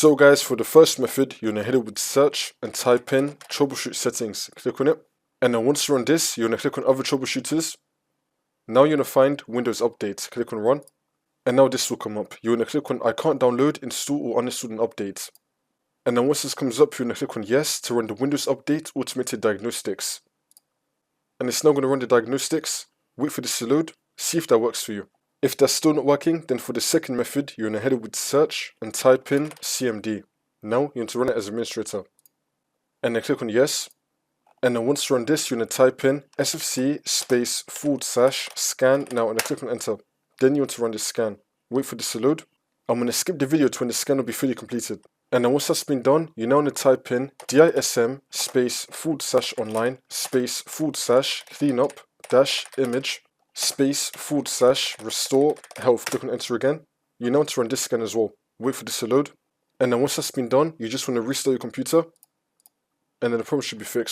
So guys, for the first method, you're going to hit it with search and type in troubleshoot settings. Click on it. And then once you run this, you're going to click on other troubleshooters. Now you're going to find Windows Update. Click on run. And now this will come up. You're going to click on I can't download, install or uninstall an update. And then once this comes up, you're going to click on yes to run the Windows Update Automated Diagnostics. And it's now going to run the diagnostics. Wait for this to load. See if that works for you. If that's still not working, then for the second method, you're going to head it with search and type in CMD. Now you want to run it as administrator. And then click on yes. And then once you run this, you're going to type in sfc /scan now and then click on enter. Then you want to run this scan. Wait for this to load. I'm going to skip the video to when the scan will be fully completed. And then once that's been done, you now want to type in DISM /online /cleanup -image /restore health. Click on enter again. You now want to run this scan as well. Wait for this to load. And then once that's been done, you just want to restart your computer. And then the problem should be fixed.